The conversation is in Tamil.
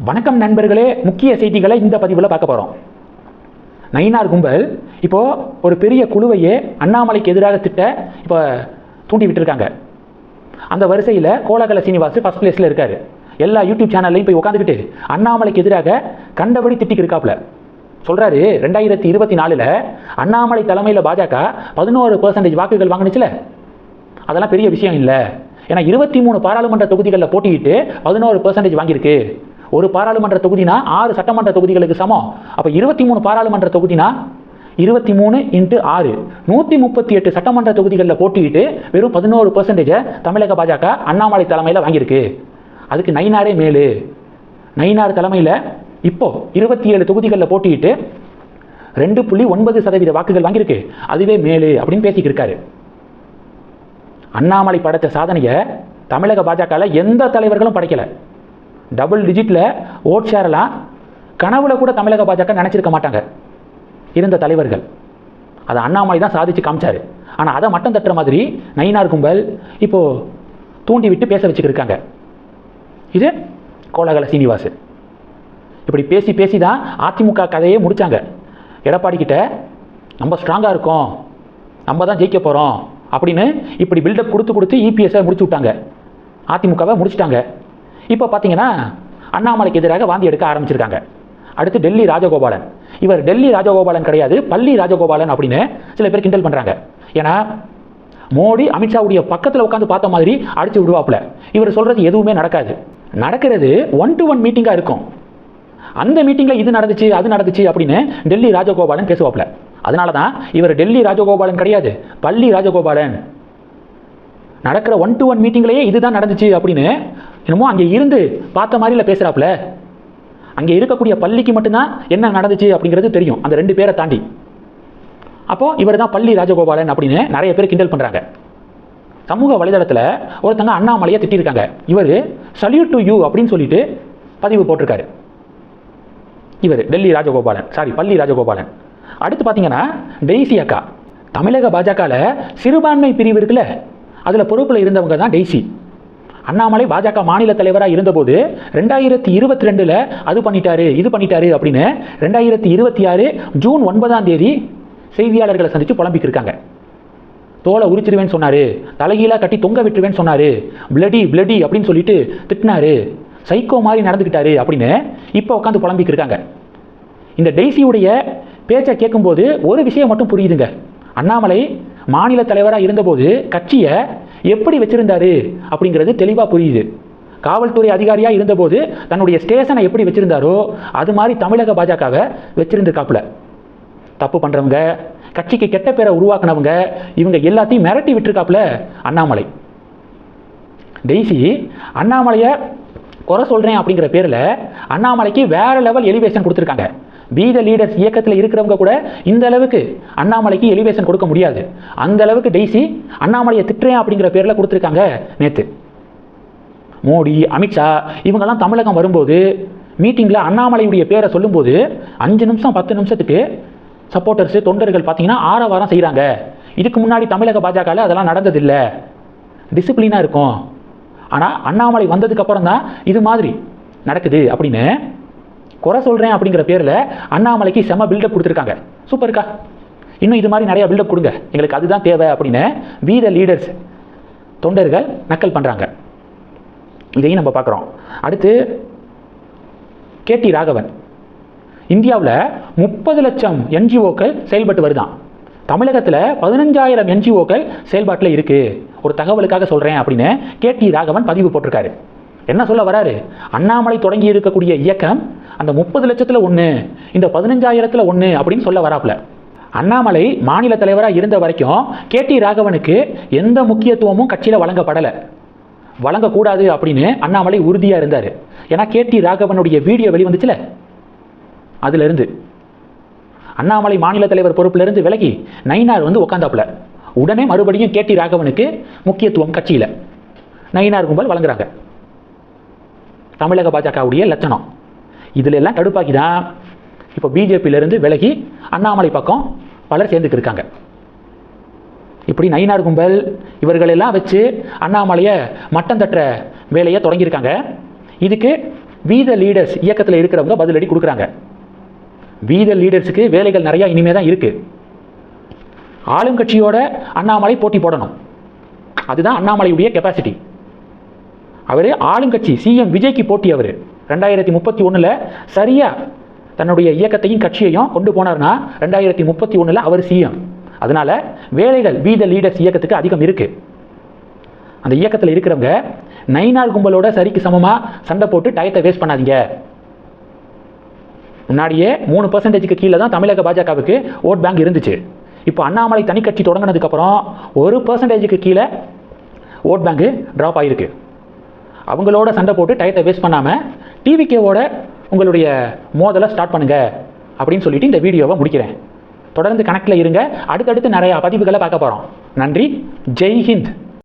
வணக்கம் நண்பர்களே, முக்கிய செய்திகளை இந்த பதிவில் பார்க்க போகிறோம். நயினார் கும்பல் இப்போ ஒரு பெரிய குழுவையே அண்ணாமலைக்கு எதிராக இப்போ தூண்டி விட்டுருக்காங்க. அந்த வரிசையில் கோலகல சீனிவாஸ் ஃபர்ஸ்ட் பிளேஸில் இருக்காரு. எல்லா யூடியூப் சேனல்லையும் போய் உட்காந்துக்கிட்டு அண்ணாமலைக்கு எதிராக கண்டபடி திட்டிக்கு இருக்காப்புல. சொல்கிறாரு, 2024 அண்ணாமலை தலைமையில் பாஜக 11% வாக்குகள் வாங்கினுச்சுல, அதெல்லாம் பெரிய விஷயம் இல்லை. ஏன்னா 23 பாராளுமன்ற தொகுதிகளில் போட்டியிட்டு 11% வாங்கியிருக்கு. ஒரு பாராளுமன்ற தொகுதினா 6 சட்டமன்ற தொகுதிகளுக்கு சமம். அப்போ 23 பாராளுமன்ற தொகுதினா 23 × 6 138 சட்டமன்ற தொகுதிகளில் போட்டியிட்டு வெறும் 11% தமிழக பாஜக அண்ணாமலை தலைமையில் வாங்கியிருக்கு. அதுக்கு நயினாரே மேலு. நயினார் தலைமையில் இப்போ 27 தொகுதிகளில் போட்டியிட்டு 2.9% வாக்குகள் வாங்கியிருக்கு. அதுவே மேலு அப்படின்னு பேசிக்கிருக்காரு. அண்ணாமலை படைத்த சாதனையை தமிழக பாஜகவில் எந்த தலைவர்களும் படைக்கலை. டபுள் டிஜிட்டில் ஓட் ஷேரெல்லாம் கனவுல கூட தமிழக பாஜக நினச்சிருக்க மாட்டாங்க இருந்த தலைவர்கள். அதை அண்ணாமலை தான் சாதிச்சு காமிச்சாரு. ஆனால் அதை மட்டம் தட்டுற மாதிரி நயினார் கும்பல் இப்போது தூண்டி விட்டு பேச வச்சுக்கிருக்காங்க. இது கோலகல சீனிவாஸ். இப்படி பேசி பேசி தான் அதிமுக கதையே முடித்தாங்க. எடப்பாடி கிட்ட நம்ம ஸ்ட்ராங்காக இருக்கோம், நம்ம தான் ஜெயிக்க போகிறோம் அப்படின்னு இப்படி பில்டப் கொடுத்து இபிஎஸ்ஸை முடிச்சு விட்டாங்க. அதிமுகவை முடிச்சுட்டாங்க. இப்போ பார்த்தீங்கன்னா அண்ணாமலைக்கு எதிராக வாந்தி எடுக்க ஆரம்பிச்சிருக்காங்க. அடுத்து டெல்லி ராஜகோபாலன். இவர் டெல்லி ராஜகோபாலன் கிடையாது, பள்ளி ராஜகோபாலன் அப்படின்னு சில பேர் கிண்டல் பண்ணுறாங்க. ஏன்னா மோடி அமித்ஷாவுடைய பக்கத்தில் உட்காந்து பார்த்த மாதிரி அடிச்சு விடுவாப்புல. இவர் சொல்கிறது எதுவுமே நடக்காது. நடக்கிறது 1-to-1 மீட்டிங்காக இருக்கும். அந்த மீட்டிங்கில் இது நடந்துச்சு அது நடந்துச்சு அப்படின்னு டெல்லி ராஜகோபாலன் பேசுவாப்புல. அதனால தான் இவர் டெல்லி ராஜகோபாலன் கிடையாது, பள்ளி ராஜகோபாலன். நடக்கிற 1-to-1 மீட்டிங்லேயே இதுதான் நடந்துச்சு அப்படின்னு என்னமோ அங்கே இருந்து பார்த்த மாதிரில பேசுகிறாப்புல. அங்கே இருக்கக்கூடிய பள்ளிக்கு மட்டும்தான் என்ன நடந்துச்சு அப்படிங்கிறது தெரியும், அந்த 2 பேரை தாண்டி. அப்போது இவர் தான் பள்ளி ராஜகோபாலன் அப்படின்னு நிறைய பேர் கிண்டல் பண்ணுறாங்க. சமூக வலைதளத்தில் ஒருத்தங்க அண்ணாமலையை திட்டிருக்காங்க. இவர் சல்யூட் டு யூ அப்படின்னு சொல்லிட்டு பதிவு போட்டிருக்காரு. இவர் டெல்லி ராஜகோபாலன், பள்ளி ராஜகோபாலன். அடுத்து பார்த்தீங்கன்னா டெய்சி அக்கா. தமிழக பாஜகவில் சிறுபான்மை பிரிவு இருக்குல்ல, அதில் பொறுப்பில் இருந்தவங்க தான் டெய்சி. அண்ணாமலை பாஜக மாநில தலைவராக இருந்தபோது 2022 அது பண்ணிட்டாரு இது பண்ணிட்டாரு அப்படின்னு 2026 ஜூன் 9 செய்தியாளர்களை சந்தித்து புலம்பிக்கிருக்காங்க. தோலை உரிச்சிருவேன்னு சொன்னார், தலைகீழாக கட்டி தொங்க விட்டுருவேன்னு சொன்னார், பிளடி அப்படின்னு சொல்லிட்டு திட்டினாரு, சைக்கோ மாதிரி நடந்துக்கிட்டாரு அப்படின்னு இப்போ உட்காந்து புலம்பிக்கிருக்காங்க. இந்த டெய்சியுடைய பேச்சை கேட்கும்போது ஒரு விஷயம் மட்டும் புரியுதுங்க. அண்ணாமலை மாநில தலைவராக இருந்தபோது கட்சியை எப்படி வச்சிருந்தாரு அப்படிங்கிறது தெளிவாக புரியுது. காவல்துறை அதிகாரியாக இருந்தபோது தன்னுடைய ஸ்டேஷனை எப்படி வச்சிருந்தாரோ அது மாதிரி தமிழக பாஜகவை வச்சிருந்துருக்காப்புல. தப்பு பண்ணுறவங்க, கட்சிக்கு கெட்ட பேரை உருவாக்குனவங்க, இவங்க எல்லாத்தையும் மிரட்டி விட்டுருக்காப்புல அண்ணாமலை. டெய்சி அண்ணாமலையை குறை சொல்கிறேன் அப்படிங்கிற பேரில் அண்ணாமலைக்கு வேற லெவல் எலிவேஷன் கொடுத்துருக்காங்க. பி த லீடர்ஸ் இயக்கத்தில் இருக்கிறவங்க கூட இந்த அளவுக்கு அண்ணாமலைக்கு எலிவேஷன் கொடுக்க முடியாது. அந்த அளவுக்கு டெய்சி அண்ணாமலையை திட்டுறேன் அப்படிங்கிற பேரில் கொடுத்துருக்காங்க. நேற்று மோடி, அமித்ஷா இவங்கெல்லாம் தமிழகம் வரும்போது மீட்டிங்கில் அண்ணாமலையுடைய பேரை சொல்லும்போது 5 நிமிஷம் 10 நிமிஷத்துக்கு சப்போர்ட்டர்ஸு தொண்டர்கள் பார்த்தீங்கன்னா ஆரவாரம் செய்கிறாங்க. இதுக்கு முன்னாடி தமிழக பாஜகவில் அதெல்லாம் நடந்ததில்லை, டிசிப்ளினாக இருக்கும். ஆனால் அண்ணாமலை வந்ததுக்கப்புறம் தான் இது மாதிரி நடக்குது அப்படின்னு குறை சொல்கிறேன் அப்படிங்கிற பேரில் அண்ணாமலைக்கு செம பில்டப் கொடுத்துருக்காங்க. சூப்பருக்கா, இன்னும் இது மாதிரி நிறையா பில்டப் கொடுங்க, எங்களுக்கு அதுதான் தேவை அப்படின்னு வி த லீடர்ஸ் தொண்டர்கள் நக்கல் பண்ணுறாங்க. இதையும் நம்ம பார்க்குறோம். அடுத்து கேடி ராகவன். இந்தியாவில் 30 லட்சம் என்ஜிஓக்கள் செயல்பட்டு வருதான். தமிழகத்தில் 15,000 என்ஜிஓக்கள் செயல்பாட்டில் இருக்குது. ஒரு தகவலுக்காக சொல்கிறேன் அப்படின்னு கேடி ராகவன் பதிவு போட்டிருக்காரு. என்ன சொல்ல வராரு? அண்ணாமலை தொடங்கி இருக்கக்கூடிய இயக்கம் அந்த 30 லட்சத்தில் 1, இந்த 15,000ல் 1 அப்படின்னு சொல்ல வராப்புல. அண்ணாமலை மாநில தலைவராக இருந்த வரைக்கும் கேடி ராகவனுக்கு எந்த முக்கியத்துவமும் கட்சியில் வழங்கப்படலை, வழங்கக்கூடாது அப்படின்னு அண்ணாமலை உறுதியாக இருந்தார். ஏன்னா கேடி ராகவனுடைய வீடியோ வெளிவந்துச்சுல, அதிலிருந்து அண்ணாமலை மாநில தலைவர் பொறுப்பிலிருந்து விலகி நயினார் வந்து உட்காந்தாப்புல. உடனே மறுபடியும் கேடி ராகவனுக்கு முக்கியத்துவம் கட்சியில் நயினார் கும்பல் வழங்குறாங்க. தமிழக பாஜகவுடைய லட்சணம். இதில் எல்லாம் கடுப்பாக்கி தான் இப்போ பிஜேபியிலிருந்து விலகி அண்ணாமலை பக்கம் பலர் சேர்ந்துக்கு இருக்காங்க. இப்படி நயினார் கும்பல் இவர்களெல்லாம் வச்சு அண்ணாமலையை மட்டம் தட்டுற வேலையை தொடங்கியிருக்காங்க. இதுக்கு வி த லீடர்ஸ் இயக்கத்தில் இருக்கிறவங்க பதிலடி கொடுக்குறாங்க. வி த லீடர்ஸுக்கு வேலைகள் நிறையா இனிமே தான் இருக்குது. ஆளுங்கட்சியோட அண்ணாமலை போட்டி போடணும். அதுதான் அண்ணாமலையுடைய கெப்பாசிட்டி. அவர் ஆளுங்கட்சி சிஎம் விஜய்க்கு போட்டி. அவர் 2031 சரியாக தன்னுடைய இயக்கத்தையும் கட்சியையும் கொண்டு போனார்னா 2031 அவர் சிஎம். அதனால் வேலைகள் வி த லீடர்ஸ் இயக்கத்துக்கு அதிகம் இருக்குது. அந்த இயக்கத்தில் இருக்கிறவங்க நைனார் கும்பலோட சரிக்கு சமமாக சண்டை போட்டு டயத்தை வேஸ்ட் பண்ணாதீங்க. முன்னாடியே 3% கீழே தான் தமிழக பாஜகவுக்கு ஓட் பேங்க் இருந்துச்சு. இப்போ அண்ணாமலை தனி கட்சி தொடங்கினதுக்கப்புறம் 1% கீழே ஓட் பேங்கு ட்ராப் ஆகிருக்கு. அவங்களோட சண்டை போட்டு டயத்தை வேஸ்ட் பண்ணாமல் டிவிகேவோட உங்களுடைய மோதலை ஸ்டார்ட் பண்ணுங்க அப்படின்னு சொல்லிட்டு இந்த வீடியோவை முடிக்கிறேன். தொடர்ந்து கணக்கில் இருங்க. அடுத்தடுத்து நிறையா பதிவுகளை பார்க்க போகிறோம். நன்றி. ஜெய் ஹிந்த்.